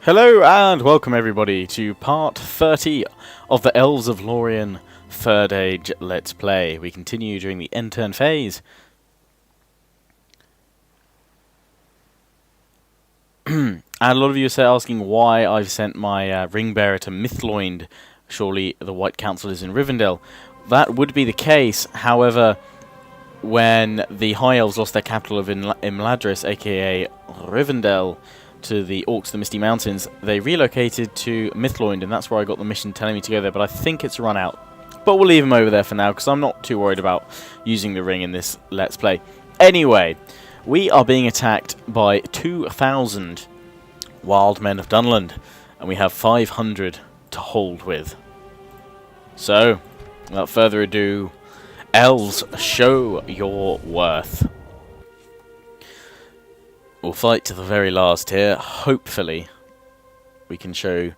Hello and welcome everybody to part 30 of the Elves of Lórien 3rd Age Let's Play. We continue during the end turn phase. And a lot of you are asking why I've sent my ring bearer to Mythloind. Surely the White Council is in Rivendell. That would be the case, however, when the High Elves lost their capital of Imladris, aka Rivendell, to the Orcs of the Misty Mountains, they relocated to Mythloind, and that's where I got the mission telling me to go there, but I think it's run out. But we'll leave them over there for now, because I'm not too worried about using the ring in this Let's Play. Anyway, we are being attacked by 2,000 wild men of Dunland, and we have 500 to hold with. So, without further ado, Elves, show your worth. We'll fight to the very last here. Hopefully, we can show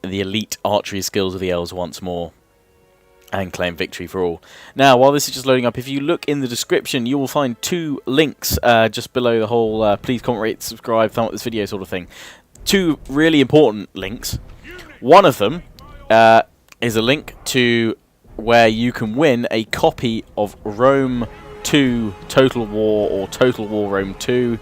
the elite archery skills of the Elves once more and claim victory for all. Now, while this is just loading up, if you look in the description, you will find two links just below the whole please comment, rate, subscribe, thumb up this video sort of thing. Two really important links. One of them is a link to where you can win a copy of Rome 2 Total War or Total War Rome 2.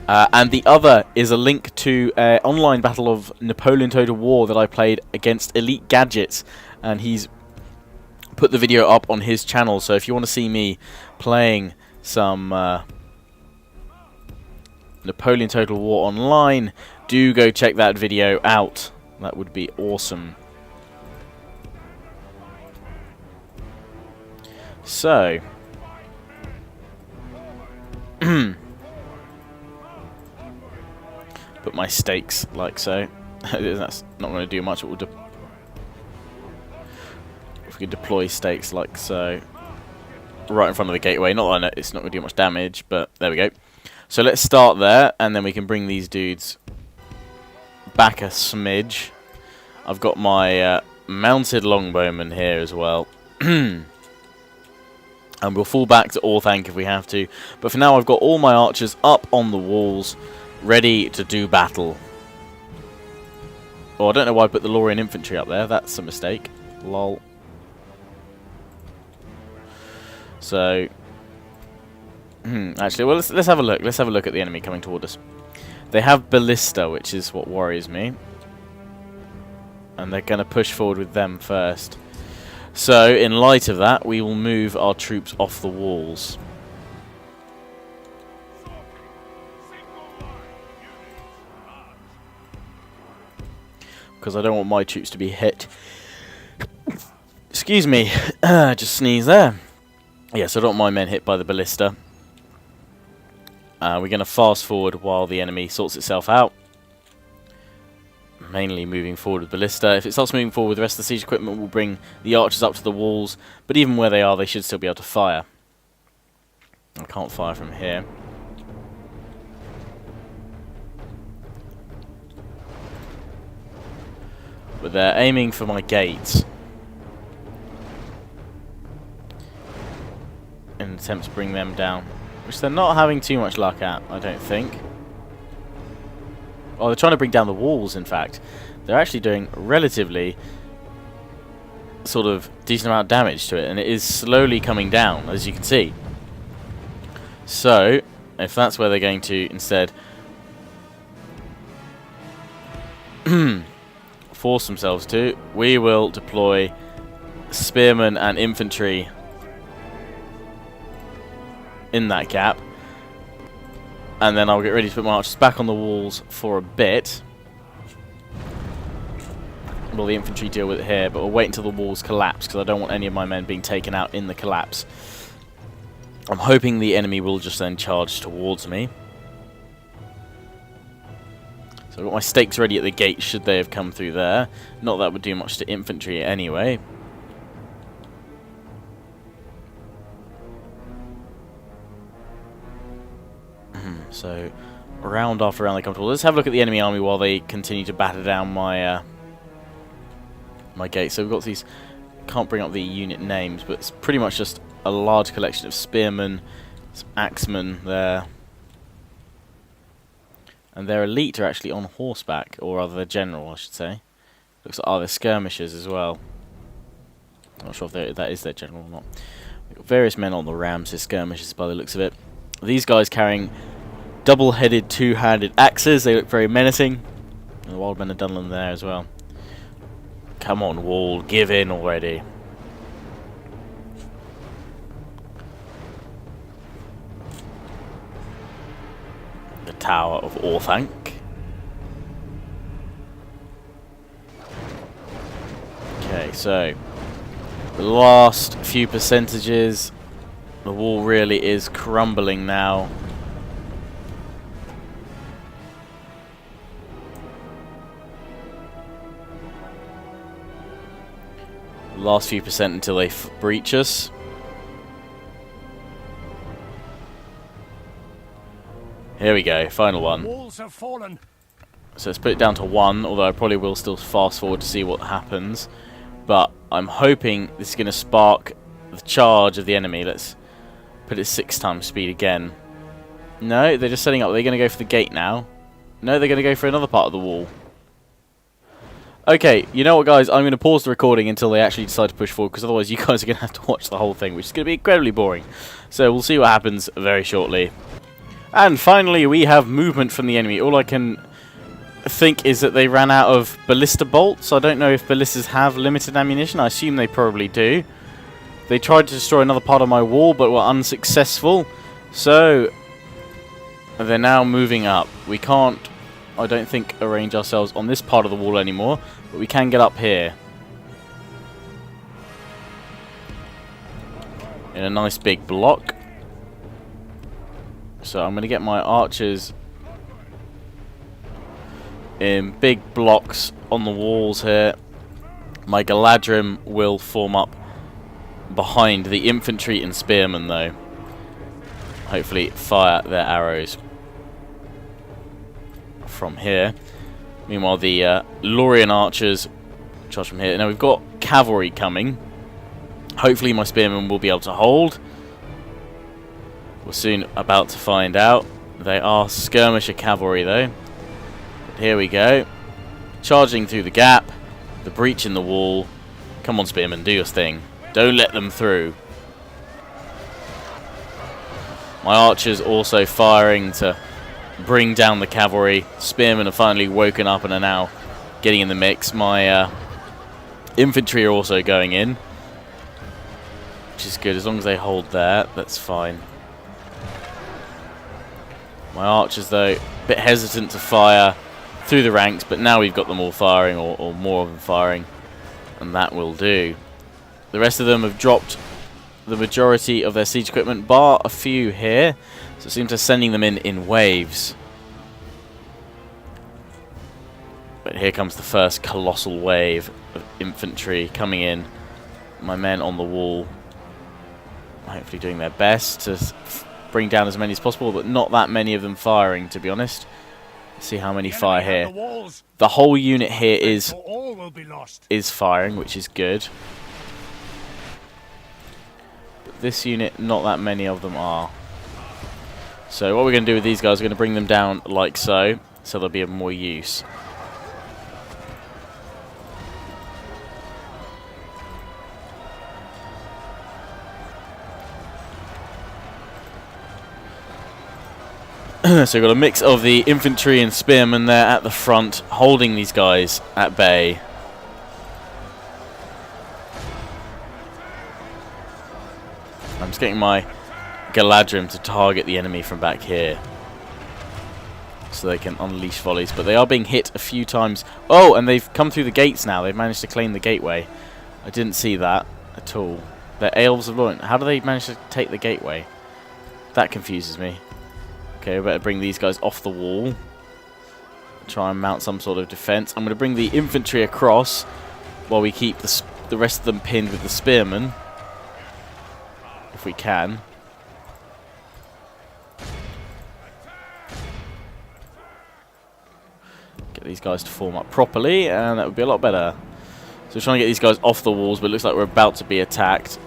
And the other is a link to an online battle of Napoleon Total War that I played against EliteGadgets, and he's put the video up on his channel, so if you want to see me playing some Napoleon Total War online, do go check that video out. That would be awesome. So put my stakes like so. That's not going to do much. If we could deploy stakes like so, right in front of the gateway. Not that it's not going to do much damage, but there we go. So let's start there, and then we can bring these dudes back a smidge. I've got my mounted longbowman here as well. And we'll fall back to Orthanc if we have to. But for now, I've got all my archers up on the walls, ready to do battle. Oh, I don't know why I put the Lórien infantry up there. That's a mistake. Lol. So, actually, well, let's have a look. Let's have a look at the enemy coming toward us. They have ballista, which is what worries me. And they're going to push forward with them first. So, in light of that, we will move our troops off the walls. Because I don't want my troops to be hit. Excuse me, just sneeze there. Yes, I don't want my men hit by the ballista. We're going to fast forward while the enemy sorts itself out. Mainly moving forward with ballista. If it starts moving forward with the rest of the siege equipment, we'll bring the archers up to the walls. But even where they are, they should still be able to fire. I can't fire from here. But they're aiming for my gates in an attempt to bring them down, which they're not having too much luck at, I don't think. Oh, they're trying to bring down the walls, in fact. They're actually doing relatively sort of decent amount of damage to it, and it is slowly coming down, as you can see. So, if that's where they're going to instead force themselves to, we will deploy spearmen and infantry in that gap. And then I'll get ready to put my archers back on the walls for a bit. Well, the infantry deal with it here, but we'll wait until the walls collapse, because I don't want any of my men being taken out in the collapse. I'm hoping the enemy will just then charge towards me. So I've got my stakes ready at the gate, should they have come through there. Not that it would do much to infantry anyway. So, round after round they come towards. Let's have a look at the enemy army while they continue to batter down my my gate. So we've got these, can't bring up the unit names, but it's pretty much just a large collection of spearmen, some axemen there, And their elite are actually on horseback, or rather their general, I should say. Looks like they're skirmishers as well. Not sure if that is their general or not. We've got various men on the rams, as skirmishers by the looks of it. These guys carrying double-headed, two-handed axes. They look very menacing. And the wild men of Dunland there as well. Come on, wall, give in already. The Tower of Orthanc. Okay, so the last few percentages. The wall really is crumbling now. Last few percent until they breach us. Here we go, final one. Walls have fallen. So let's put it down to 1, although I probably will still fast forward to see what happens. But I'm hoping this is going to spark the charge of the enemy. Let's put it 6 times speed again. No, they're just setting up. They're going to go for the gate now. No, they're going to go for another part of the wall. Okay, you know what, guys? I'm going to pause the recording until they actually decide to push forward, because otherwise you guys are going to have to watch the whole thing, which is going to be incredibly boring. So we'll see what happens very shortly. And finally, we have movement from the enemy. All I can think is that they ran out of ballista bolts. I don't know if ballistas have limited ammunition. I assume they probably do. They tried to destroy another part of my wall, but were unsuccessful. So they're now moving up. We can't, I don't think, arrange ourselves on this part of the wall anymore, but we can get up here in a nice big block. So I'm going to get my archers in big blocks on the walls here. My Galadrim will form up behind the infantry and spearmen, though. Hopefully fire their arrows from here. Meanwhile, the Lórien archers charge from here. Now we've got cavalry coming. Hopefully my spearmen will be able to hold. We're soon about to find out. They are skirmisher cavalry, though. But here we go. Charging through the gap. The breach in the wall. Come on, spearmen, do your thing. Don't let them through. My archers also firing to bring down the cavalry. Spearmen have finally woken up and are now getting in the mix. My infantry are also going in, which is good. As long as they hold there, that's fine. My archers, though, a bit hesitant to fire through the ranks, but now we've got them all firing, or more of them firing, and that will do. The rest of them have dropped the majority of their siege equipment, bar a few here, so it seems they're sending them in waves. But here comes the first colossal wave of infantry coming in. My men on the wall hopefully doing their best to bring down as many as possible, but not that many of them firing, to be honest. Let's see how many fire here. The whole unit here is firing, which is good. But this unit, not that many of them are. So what we're going to do with these guys, we're going to bring them down like so they'll be of more use. So we've got a mix of the infantry and spearmen there at the front, holding these guys at bay. I'm just getting my Galadrim to target the enemy from back here, so they can unleash volleys, but they are being hit a few times. Oh, and they've come through the gates now. They've managed to claim the gateway. I didn't see that at all. They're Elves of Lórien. How do they manage to take the gateway? That confuses me. Okay, we better bring these guys off the wall. Try and mount some sort of defense. I'm going to bring the infantry across while we keep the rest of them pinned with the spearmen, if we can. Get these guys to form up properly, and that would be a lot better. So we're trying to get these guys off the walls, but it looks like we're about to be attacked.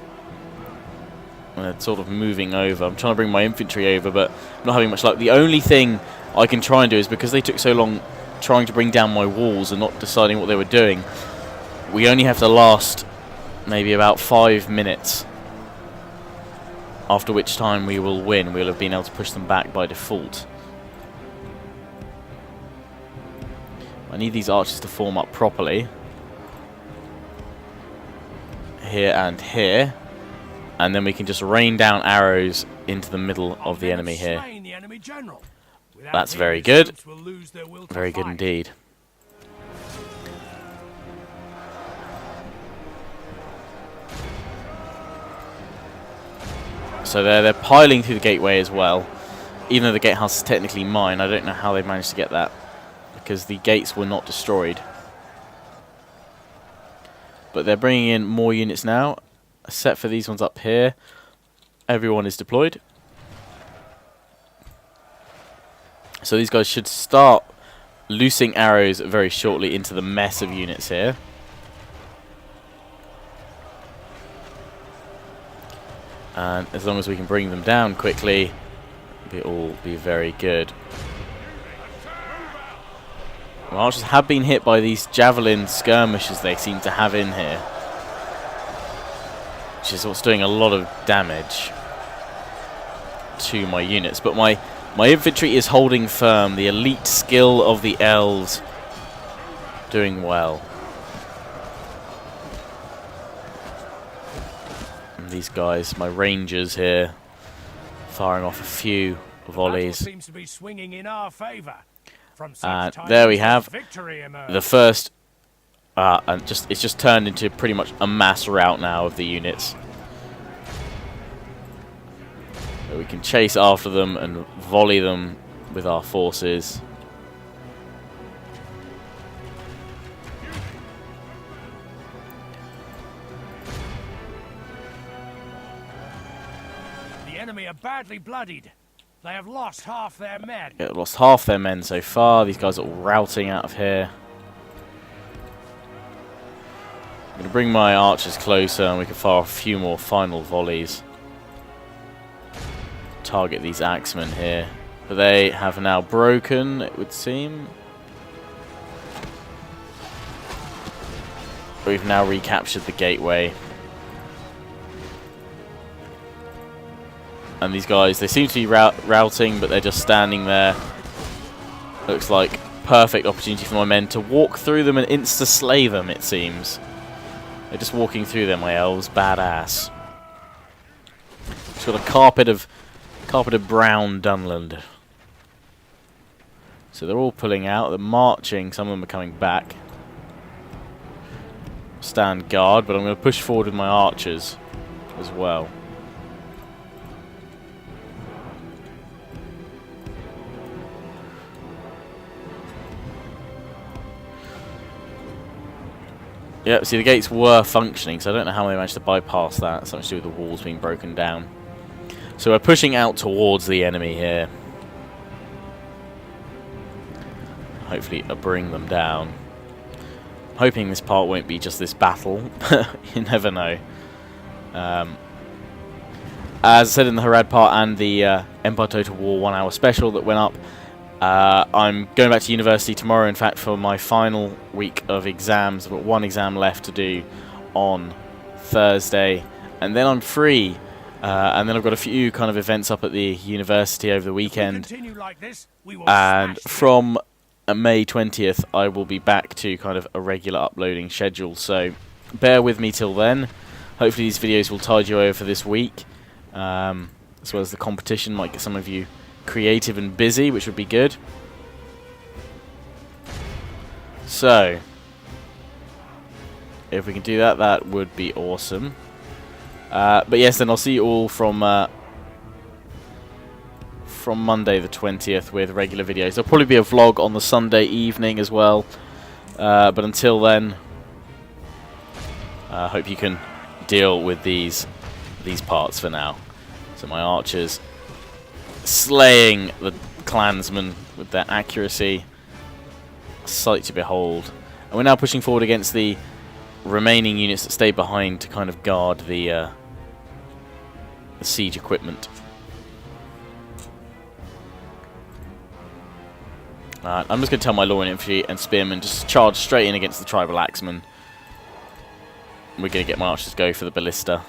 And they're sort of moving over. I'm trying to bring my infantry over, but I'm not having much luck. The only thing I can try and do is, because they took so long trying to bring down my walls and not deciding what they were doing, we only have to last maybe about 5 minutes, after which time we will win. We'll have been able to push them back by default. I need these archers to form up properly. Here and here. And then we can just rain down arrows into the middle of the enemy here. That's very good. Very good indeed. So they're piling through the gateway as well. Even though the gatehouse is technically mine, I don't know how they managed to get that, because the gates were not destroyed. But they're bringing in more units now. Set for these ones up here. Everyone is deployed. So these guys should start loosing arrows very shortly into the mess of units here. And as long as we can bring them down quickly, it will be very good. The archers have been hit by these javelin skirmishers they seem to have in here, which is what's doing a lot of damage to my units. But my infantry is holding firm. The elite skill of the elves doing well. And these guys, my rangers here, firing off a few volleys. Seems to be swinging in our favor. And there we have the first, and it's just turned into pretty much a mass rout now of the units. So we can chase after them and volley them with our forces. The enemy are badly bloodied. They have lost half their men. Yeah, lost half their men so far. These guys are all routing out of here. I'm going to bring my archers closer and we can fire a few more final volleys. Target these axemen here. But they have now broken, it would seem. We've now recaptured the gateway. And these guys, they seem to be routing, but they're just standing there. Looks like perfect opportunity for my men to walk through them and insta-slay them, it seems. They're just walking through them, my elves. Badass. Just got a carpeted brown Dunland. So they're all pulling out. They're marching. Some of them are coming back. Stand guard, but I'm going to push forward with my archers as well. Yep, see the gates were functioning, so I don't know how they managed to bypass that. Something to do with the walls being broken down. So we're pushing out towards the enemy here. Hopefully bring them down. Hoping this part won't be just this battle. You never know. As I said in the Harad part and the Empire Total War 1 hour special that went up, I'm going back to university tomorrow, in fact, for my final week of exams. I've got one exam left to do on Thursday, and then I'm free. And then I've got a few kind of events up at the university over the weekend. And from May 20th, I will be back to kind of a regular uploading schedule. So bear with me till then. Hopefully these videos will tide you over for this week. As well as the competition might get some of you creative and busy, which would be good. So if we can do that, that would be awesome. But yes, then I'll see you all from Monday the 20th with regular videos. There'll probably be a vlog on the Sunday evening as well. But until then, I hope you can deal with these parts for now. So my archers slaying the Clansmen with their accuracy, a sight to behold. And we're now pushing forward against the remaining units that stay behind to kind of guard the siege equipment. I'm just going to tell my Lórien infantry and spearmen just charge straight in against the tribal axemen. We're going to get my archers to go for the ballista.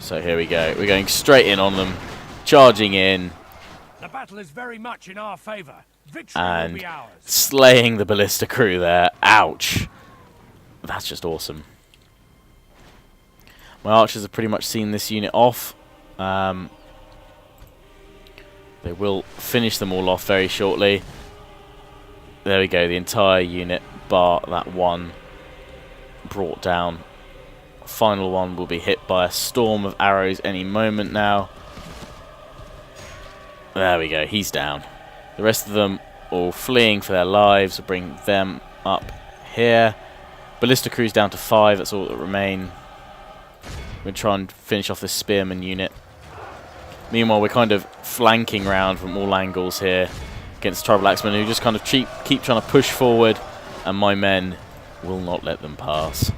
So here we go. We're going straight in on them, charging in. The battle is very much in our favour. Victory And will be ours. slaying the ballista crew there. Ouch. That's just awesome. My archers have pretty much seen this unit off. They will finish them all off very shortly. There we go, the entire unit, bar that one, brought down. Final one will be hit by a storm of arrows any moment now. There we go, he's down. The rest of them all fleeing for their lives. We'll bring them up here. Ballista crew's down to 5, that's all that remain. We'll try and finish off this spearman unit. Meanwhile, we're kind of flanking round from all angles here against tribal axemen who just kind of keep trying to push forward, and my men will not let them pass.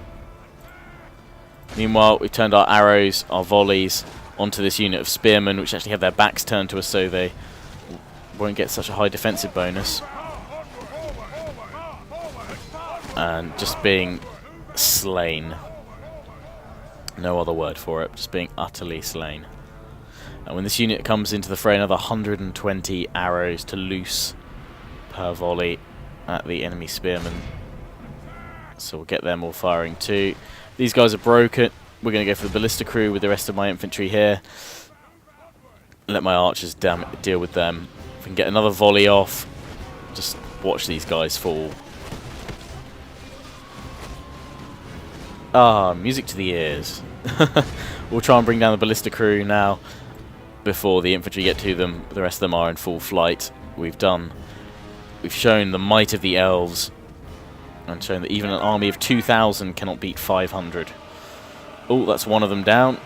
Meanwhile, we've turned our arrows, our volleys, onto this unit of spearmen, which actually have their backs turned to us, so they won't get such a high defensive bonus. And just being slain. No other word for it, just being utterly slain. And when this unit comes into the fray, another 120 arrows to loose per volley at the enemy spearmen. So we'll get them all firing too. These guys are broken. We're going to go for the ballista crew with the rest of my infantry here. Let my archers deal with them. If we can get another volley off, just watch these guys fall. Ah, music to the ears. We'll try and bring down the ballista crew now before the infantry get to them. The rest of them are in full flight. We've shown the might of the elves and shown that even an army of 2,000 cannot beat 500. Oh, that's one of them down.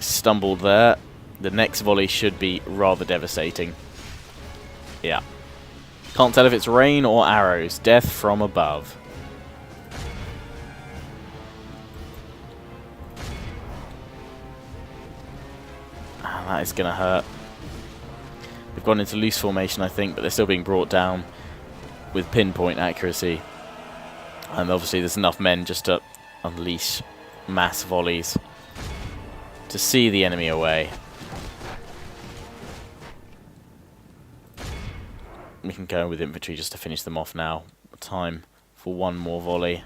Stumbled there. The next volley should be rather devastating. Yeah. Can't tell if it's rain or arrows. Death from above. That is going to hurt. They've gone into loose formation, I think, but they're still being brought down with pinpoint accuracy. And obviously there's enough men just to unleash mass volleys to see the enemy away. We can go with infantry just to finish them off now. Time for one more volley.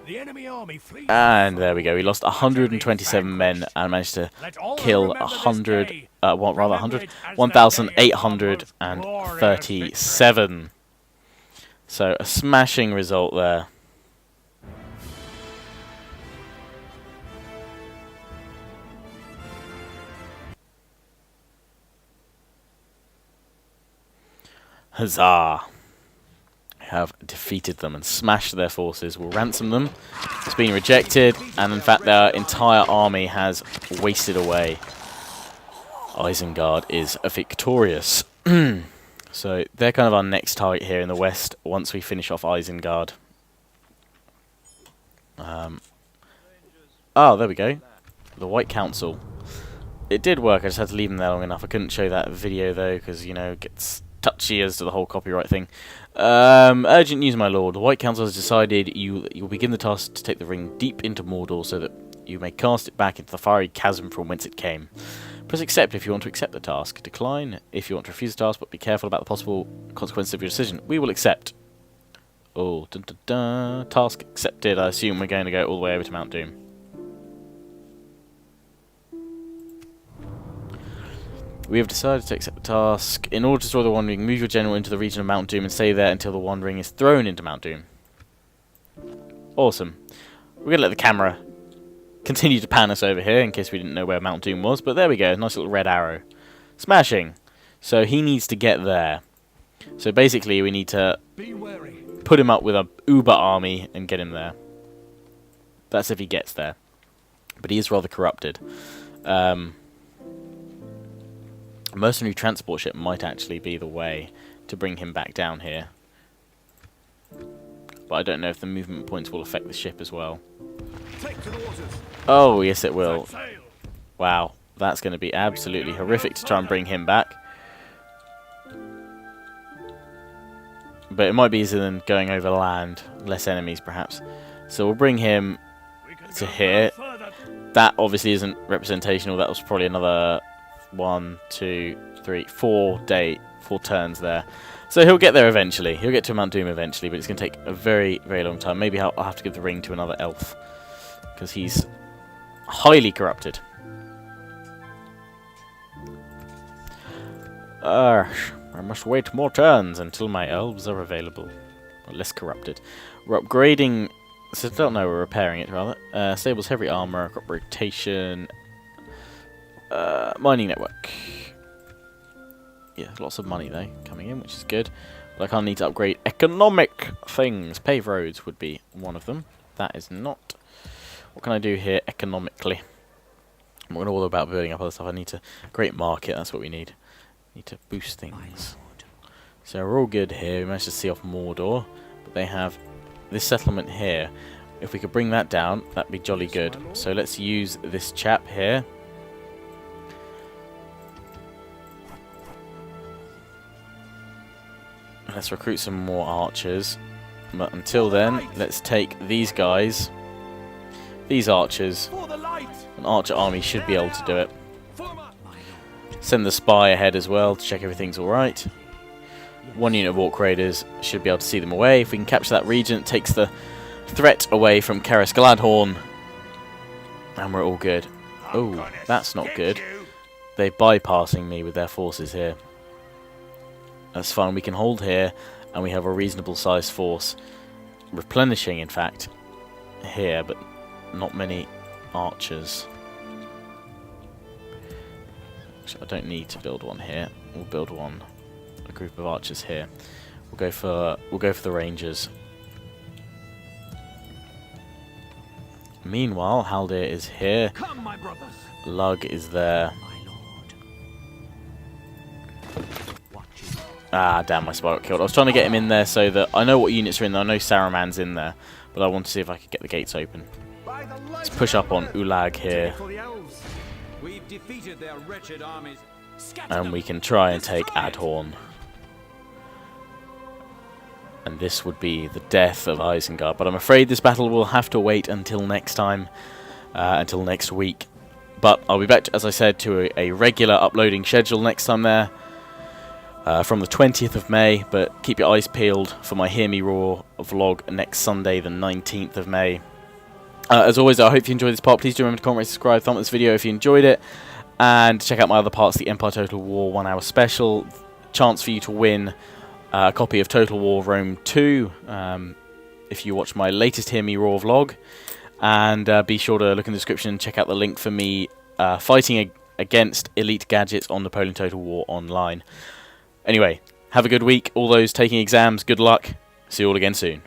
The enemy army flees. And there we go. We lost 127 men and managed to kill 1,837. So a smashing result there. Huzzah! Have defeated them and smashed their forces. We'll ransom them. It's been rejected, and in fact their entire army has wasted away. Isengard is victorious. So they're kind of our next target here in the west once we finish off Isengard. Oh, there we go. The White Council. It did work, I just had to leave them there long enough. I couldn't show that video though, because, you know, it gets touchy as to the whole copyright thing. Urgent news, my lord. The White Council has decided you'll begin the task to take the ring deep into Mordor so that you may cast it back into the fiery chasm from whence it came. Press accept if you want to accept the task. Decline if you want to refuse the task, but be careful about the possible consequences of your decision. We will accept. Oh, dun dun dun. Task accepted. I assume we're going to go all the way over to Mount Doom. We have decided to accept the task. In order to destroy the One Ring, move your general into the region of Mount Doom and stay there until the One Ring is thrown into Mount Doom. Awesome. We're going to let the camera continue to pan us over here in case we didn't know where Mount Doom was, but there we go, nice little red arrow. Smashing. So he needs to get there. So basically we need to put him up with a uber army and get him there. That's if he gets there. But he is rather corrupted. A mercenary transport ship might actually be the way to bring him back down here. but I don't know if the movement points will affect the ship as well. Take to the waters. Oh, yes it will. Set sail. Wow, that's going to be absolutely horrific to try and bring him back. But it might be easier than going over land. Less enemies, perhaps. So we'll bring him to here. That obviously isn't representational. That was probably another 1, 2, 3, 4 turns there. So he'll get there eventually. He'll get to Mount Doom eventually, but it's going to take a very, very long time. Maybe I'll have to give the ring to another elf, because he's highly corrupted. I must wait more turns until my elves are available. Or less corrupted. We're upgrading... So I don't know, we're repairing it rather. Stables heavy armor, crop rotation, mining network. Yeah, lots of money though coming in, which is good. But I kind of need to upgrade economic things. Paved roads would be one of them. That is not. What can I do here economically? I'm not all about building up other stuff. I need to great market. That's what we need. Need to boost things. So we're all good here. We managed to see off Mordor, but they have this settlement here. If we could bring that down, that'd be jolly good. So let's use this chap here. Let's recruit some more archers. But until then, let's take these guys. These archers. An archer army should be able to do it. Send the spy ahead as well to check everything's alright. 1 unit of Orc Raiders should be able to see them away. If we can capture that region, it takes the threat away from Karis Gladhorn. And we're all good. Oh, that's not good. They're bypassing me with their forces here. That's fine. We can hold here, and we have a reasonable sized force. Replenishing, in fact, here, but not many archers. Actually, I don't need to build one here. We'll build one. A group of archers here. We'll go for the rangers. Meanwhile, Haldir is here. Come, my brothers. Lug is there. Ah, damn, my spy got killed. I was trying to get him in there so that I know what units are in there. I know Saruman's in there, but I want to see if I could get the gates open. Let's push up on Ulag here. We've defeated their wretched armies. And we can try and take Adhorn. And this would be the death of Isengard. But I'm afraid this battle will have to wait until next time, until next week. But I'll be back, as I said, to a regular uploading schedule next time there. From the 20th of May, but keep your eyes peeled for my Hear Me Roar vlog next Sunday, the 19th of May. As always, I hope you enjoyed this part. Please do remember to comment, rate, subscribe, thumb up this video if you enjoyed it. And check out my other parts, the Empire Total War 1 hour special. Chance for you to win a copy of Total War Rome 2 if you watch my latest Hear Me Roar vlog. And be sure to look in the description and check out the link for me fighting against EliteGadgets on Napoleon Total War Online. Anyway, have a good week. All those taking exams, good luck. See you all again soon.